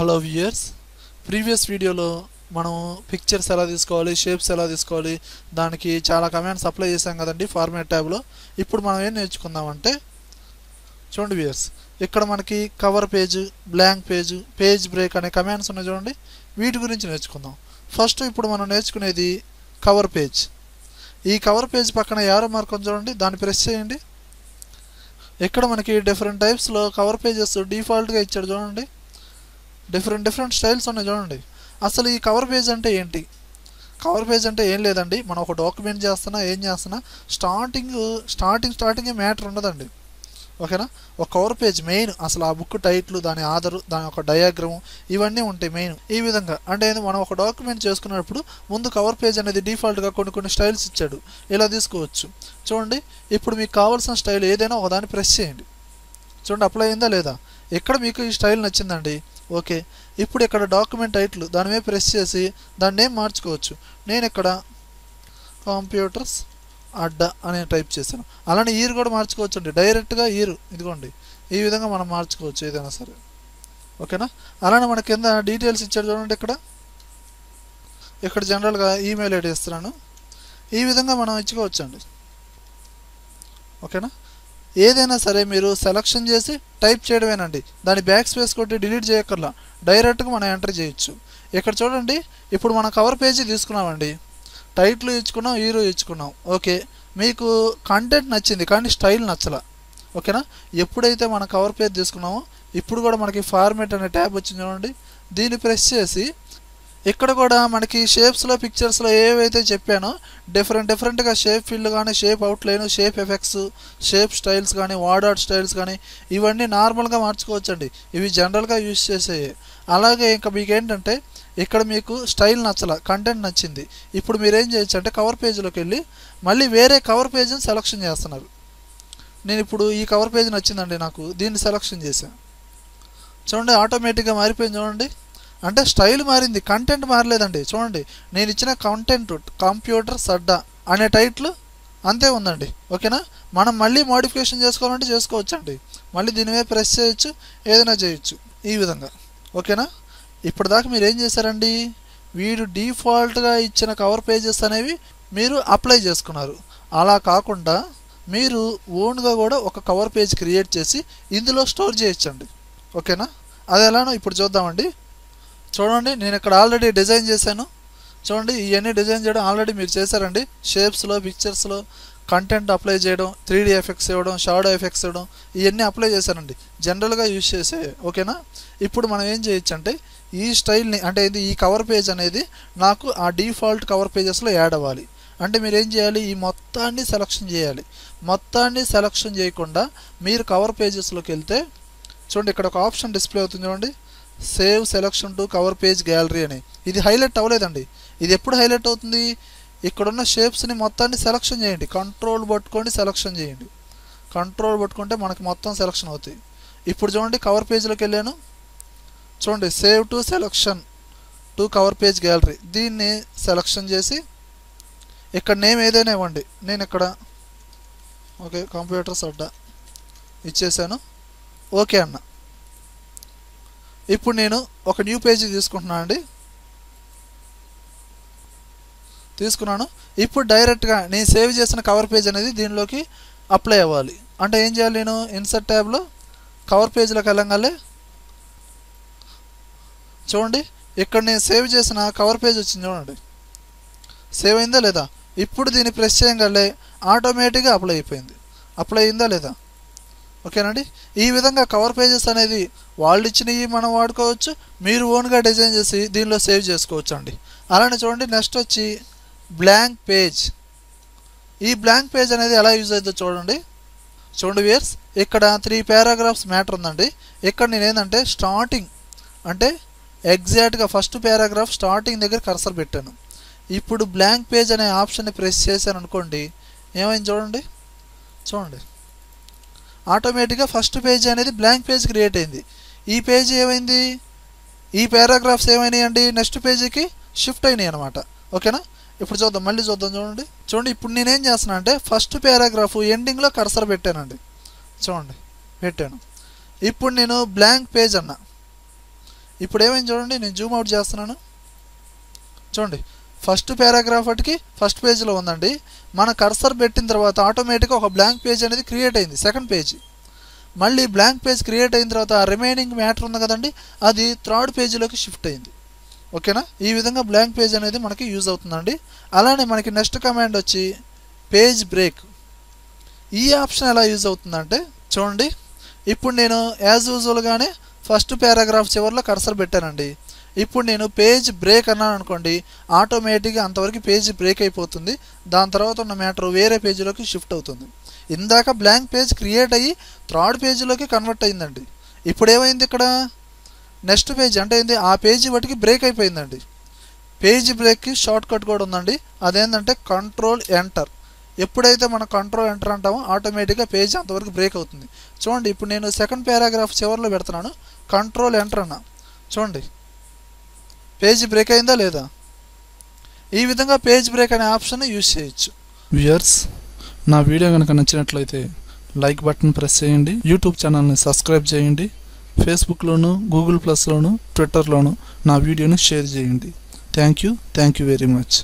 Hello viewers, previous వీడియోలో మనం pictures ఎలా తీసుకోవాలి, షేప్స్ ఎలా తీసుకోవాలి, దానికి చాలా కమాండ్స్ అప్లై చేసాం కదండి ఫార్మాట్ ట్యాబ్లో. ఇప్పుడు మనం ఏం నేర్చుకుందామంటే చూడండి వ్యూయర్స్, ఇక్కడ మనకి cover page, blank page, page break అనే కమాండ్స్ ఉన్నాయి చూడండి. వీటి గురించి నేర్చుకుందాం. ఫస్ట్ ఇప్పుడు మనం నేర్చుకునేది కవర్ పేజ్. ఈ కవర్ పేజ్ పక్కన యారో మార్క్ ఉంది చూడండి, దాన్ని ప్రెస్ చేయండి. ఇక్కడ మనకి డిఫరెంట్ టైప్స్లో కవర్ పేజెస్ డిఫాల్ట్గా ఇచ్చాడు చూడండి. డిఫరెంట్ స్టైల్స్ ఉన్నాయి చూడండి. అసలు ఈ కవర్ పేజ్ అంటే ఏంటి? కవర్ పేజ్ అంటే ఏం లేదండి, మనం ఒక డాక్యుమెంట్ చేస్తున్నా ఏం చేస్తున్నా స్టార్టింగ్ మ్యాటర్ ఉండదండి. ఓకేనా? ఒక కవర్ పేజ్ మెయిన్ అసలు ఆ బుక్ టైటిల్, దాని ఆధారు, దాని ఒక డయాగ్రాము, ఇవన్నీ ఉంటాయి మెయిన్. ఈ విధంగా అంటే మనం ఒక డాక్యుమెంట్ చేసుకున్నప్పుడు ముందు కవర్ పేజ్ అనేది డిఫాల్ట్గా కొన్ని స్టైల్స్ ఇచ్చాడు, ఇలా తీసుకోవచ్చు. చూడండి, ఇప్పుడు మీకు కావాల్సిన స్టైల్ ఏదైనా ఒకదాన్ని ప్రెస్ చేయండి. చూడండి, అప్లై అయిందా లేదా? ఇక్కడ మీకు ఈ స్టైల్ నచ్చిందండి, ఓకే. ఇప్పుడు ఇక్కడ డాక్యుమెంట్ టైటిల్ దాని మీద ప్రెస్ చేసి దాన్ని నేమ్ మార్చుకోవచ్చు. నేను ఇక్కడ కంప్యూటర్స్ అడ్డా అని టైప్ చేశాను. అలానే ఈరు కూడా మార్చుకోవచ్చు అండి, డైరెక్ట్గా ఈరు, ఇదిగోండి ఈ విధంగా మనం మార్చుకోవచ్చు ఏదైనా సరే. ఓకేనా? అలానే మన కింద డీటెయిల్స్ ఇచ్చాడు చూడండి. ఇక్కడ జనరల్గా ఈమెయిల్ ఐడి ఇస్తున్నాను, ఈ విధంగా మనం ఇచ్చుకోవచ్చు అండి. ఓకేనా? ఏదైనా సరే మీరు సెలక్షన్ చేసి టైప్ చేయడమేనండి, దాని బ్యాక్ స్పేస్ కొట్టి డిలీట్ చేయక్కర్లా, డైరెక్ట్గా మనం ఎంటర్ చేయొచ్చు. ఇక్కడ చూడండి, ఇప్పుడు మనం కవర్ పేజీ తీసుకున్నామండి, టైటిల్ ఇచ్చుకున్నాం, హీరో ఇచ్చుకున్నాం, ఓకే. మీకు కంటెంట్ నచ్చింది కానీ స్టైల్ నచ్చలా. ఓకేనా? ఎప్పుడైతే మనం కవర్ పేజ్ తీసుకున్నామో ఇప్పుడు కూడా మనకి ఫార్మేట్ అనే ట్యాబ్ వచ్చింది చూడండి, దీన్ని ప్రెస్ చేసి ఇక్కడ కూడా మనకి షేప్స్లో, పిక్చర్స్లో ఏవైతే చెప్పానో డిఫరెంట్గా షేప్ ఫిల్ కానీ, shape outline, shape effects, shape styles కానీ, వార్డ్ స్టైల్స్ కానీ ఇవన్నీ నార్మల్గా మార్చుకోవచ్చండి. ఇవి జనరల్గా యూజ్ చేసేవి. అలాగే ఇంకా మీకు ఏంటంటే ఇక్కడ మీకు స్టైల్ నచ్చల, కంటెంట్ నచ్చింది. ఇప్పుడు మీరు ఏం చేయొచ్చు అంటే కవర్ పేజ్లోకి వెళ్ళి మళ్ళీ వేరే కవర్ పేజ్ని సెలక్షన్ చేస్తున్నారు. నేను ఇప్పుడు ఈ కవర్ పేజ్ నచ్చిందండి నాకు, దీన్ని సెలక్షన్ చేశాను. చూడండి, ఆటోమేటిక్గా మారిపోయింది చూడండి. అంటే స్టైల్ మారింది, కంటెంట్ మారలేదండి. చూడండి, నేను ఇచ్చిన కంటెంట్ కంప్యూటర్స్ అడ్డా అనే టైటిల్ అంతే ఉందండి. ఓకేనా? మనం మళ్ళీ మోడిఫికేషన్ చేసుకోవాలంటే చేసుకోవచ్చండి. మళ్ళీ దీని మీద ప్రెస్ చేయొచ్చు, ఏదైనా చేయొచ్చు ఈ విధంగా. ఓకేనా? ఇప్పటిదాకా మీరు ఏం చేశారండి, వీడు డిఫాల్ట్గా ఇచ్చిన కవర్ పేజెస్ అనేవి మీరు అప్లై చేసుకున్నారు. అలా కాకుండా మీరు ఓన్గా కూడా ఒక కవర్ పేజ్ క్రియేట్ చేసి ఇందులో స్టోర్ చేయొచ్చండి. ఓకేనా? అది ఎలానో ఇప్పుడు చూద్దామండి. చూడండి, నేను ఇక్కడ ఆల్రెడీ డిజైన్ చేశాను. చూడండి, ఇవన్నీ డిజైన్ చేయడం ఆల్రెడీ మీరు చేశారండి. షేప్స్లో, పిక్చర్స్లో కంటెంట్ అప్లై చేయడం, 3D ఎఫెక్ట్స్ ఇవ్వడం, షాడో ఎఫెక్ట్స్ ఇవ్వడం, ఇవన్నీ అప్లై చేశానండి, జనరల్గా యూజ్ చేసే. ఓకేనా? ఇప్పుడు మనం ఏం చేయొచ్చు అంటే ఈ స్టైల్ని, అంటే ఇది ఈ కవర్ పేజ్ అనేది నాకు ఆ డిఫాల్ట్ కవర్ పేజెస్లో యాడ్ అవ్వాలి అంటే మీరు ఏం చేయాలి, ఈ మొత్తాన్ని సెలక్షన్ చేయాలి. మొత్తాన్ని సెలక్షన్ చేయకుండా మీరు కవర్ పేజెస్లోకి వెళ్తే చూడండి, ఇక్కడ ఒక ఆప్షన్ డిస్ప్లే అవుతుంది చూడండి, save selection to cover page gallery అని. ఇది హైలైట్ అవ్వలేదండి. ఇది ఎప్పుడు హైలైట్ అవుతుంది, ఇక్కడున్న షేప్స్ని మొత్తాన్ని సెలక్షన్ చేయండి, కంట్రోల్ పట్టుకోండి, సెలక్షన్ చేయండి. కంట్రోల్ పట్టుకుంటే మనకి మొత్తం సెలక్షన్ అవుతాయి. ఇప్పుడు చూడండి, కవర్ పేజ్లోకి వెళ్ళాను, చూడండి save to selection to cover page gallery, దీన్ని సెలక్షన్ చేసి ఇక్కడ నేమ్ ఏదైనా ఇవ్వండి. నేను ఇక్కడ ఓకే కంప్యూటర్స్ అడ్డా ఇచ్చేసాను, ఓకే అన్న. ఇప్పుడు నేను ఒక న్యూ పేజీ తీసుకుంటున్నాను. ఇప్పుడు డైరెక్ట్గా నేను సేవ్ చేసిన కవర్ పేజ్ అనేది దీనిలోకి అప్లై అవ్వాలి. అంటే ఏం చేయాలి, నేను ఇన్సర్ట్ ట్యాబ్లో కవర్ పేజ్లోకి వెళ్ళగానే చూడండి, ఇక్కడ నేను సేవ్ చేసిన కవర్ పేజ్ వచ్చింది చూడండి, సేవ్ అయిందా లేదా? ఇప్పుడు దీన్ని ప్రెస్ చేయగానే ఆటోమేటిక్గా అప్లై అయిపోయింది. అప్లై అయిందా లేదా? ఓకేనండి? ఈ విధంగా కవర్ పేజెస్ అనేది వాళ్ళు ఇచ్చినవి మనం వాడుకోవచ్చు, మీరు ఓన్గా డిజైన్ చేసి దీనిలో సేవ్ చేసుకోవచ్చు అండి. అలానే చూడండి, నెక్స్ట్ వచ్చి బ్లాంక్ పేజ్. ఈ బ్లాంక్ పేజ్ అనేది ఎలా యూజ్ అవుతుందో చూడండి. వ్యూయర్స్, ఇక్కడ 3 పారాగ్రాఫ్స్ మ్యాటర్ ఉందండి. ఇక్కడ నేను ఏంటంటే స్టార్టింగ్ అంటే ఎగ్జాక్ట్గా ఫస్ట్ పారాగ్రాఫ్ స్టార్టింగ్ దగ్గర కర్సర్ పెట్టాను. ఇప్పుడు బ్లాంక్ పేజ్ అనే ఆప్షన్ని ప్రెస్ చేశాను అనుకోండి, ఏమైంది చూడండి ఆటోమేటిక్గా ఫస్ట్ పేజ్ అనేది బ్లాంక్ పేజ్ క్రియేట్ అయింది. ఈ పేజ్ ఏమైంది, ఈ పారాగ్రాఫ్స్ ఏమైనాయి అండి, నెక్స్ట్ పేజీకి షిఫ్ట్ అయినాయి అనమాట. ఓకేనా? ఇప్పుడు చూద్దాం, మళ్ళీ చూద్దాం. చూడండి ఇప్పుడు నేనేం చేస్తున్నా అంటే ఫస్ట్ పారాగ్రాఫ్ ఎండింగ్లో కర్సర్ పెట్టానండి. చూడండి పెట్టాను. ఇప్పుడు నేను బ్లాంక్ పేజ్ అన్నా, ఇప్పుడు ఏమైంది చూడండి, నేను జూమ్ అవుట్ చేస్తున్నాను. చూడండి ఫస్ట్ పారాగ్రాఫ్ వాటికి ఫస్ట్ పేజ్లో ఉందండి. మన కర్సర్ పెట్టిన తర్వాత ఆటోమేటిక్గా ఒక బ్లాంక్ పేజ్ అనేది క్రియేట్ అయింది, సెకండ్ పేజ్. మళ్ళీ బ్లాంక్ పేజ్ క్రియేట్ అయిన తర్వాత రిమైనింగ్ మ్యాటర్ ఉంది కదండి, అది థర్డ్ పేజీలోకి షిఫ్ట్ అయింది. ఓకేనా, ఈ విధంగా బ్లాంక్ పేజ్ అనేది మనకి యూజ్ అవుతుందండి. అలానే మనకి నెక్స్ట్ కమాండ్ వచ్చి పేజ్ బ్రేక్. ఈ ఆప్షన్ ఎలా యూజ్ అవుతుందంటే చూడండి, ఇప్పుడు నేను యాజ్ యూజువల్గానే ఫస్ట్ పారాగ్రాఫ్ చివరిలో కర్సర్ పెట్టానండి. ఇప్పుడు నేను పేజ్ బ్రేక్ అన్నాను అనుకోండి, ఆటోమేటిక్గా అంతవరకు పేజ్ బ్రేక్ అయిపోతుంది. దాని తర్వాత ఉన్న మ్యాటర్ వేరే పేజీలోకి షిఫ్ట్ అవుతుంది. ఇందాక బ్లాంక్ పేజ్ క్రియేట్ అయ్యి థర్డ్ పేజీలోకి కన్వర్ట్ అయిందండి. ఇప్పుడు ఏమైంది, ఇక్కడ నెక్స్ట్ పేజ్ అంటే ఏంటి, ఆ పేజీ వాటికి బ్రేక్ అయిపోయిందండి. పేజ్ బ్రేక్కి షార్ట్ కట్ కూడా ఉందండి, అదేంటంటే కంట్రోల్ ఎంటర్. ఎప్పుడైతే మనం కంట్రోల్ ఎంటర్ అంటామో ఆటోమేటిక్గా పేజ్ అంతవరకు బ్రేక్ అవుతుంది. చూడండి ఇప్పుడు నేను సెకండ్ పారాగ్రాఫ్ చివరిలో పెడుతున్నాను, కంట్రోల్ ఎంటర్ అన్నా, చూడండి పేజ్ బ్రేక్ అయిందా లేదా. ఈ విధంగా పేజ్ బ్రేక్ అనే ఆప్షన్ యూజ్ చేయొచ్చు. వ్యూయర్స్, నా వీడియో కనుక నచ్చినట్లయితే లైక్ బటన్ ప్రెస్ చేయండి, యూట్యూబ్ ఛానల్ని సబ్స్క్రైబ్ చేయండి, ఫేస్బుక్లోను, గూగుల్ ప్లస్లోను, ట్విట్టర్లోను నా వీడియోని షేర్ చేయండి. Thank you very much.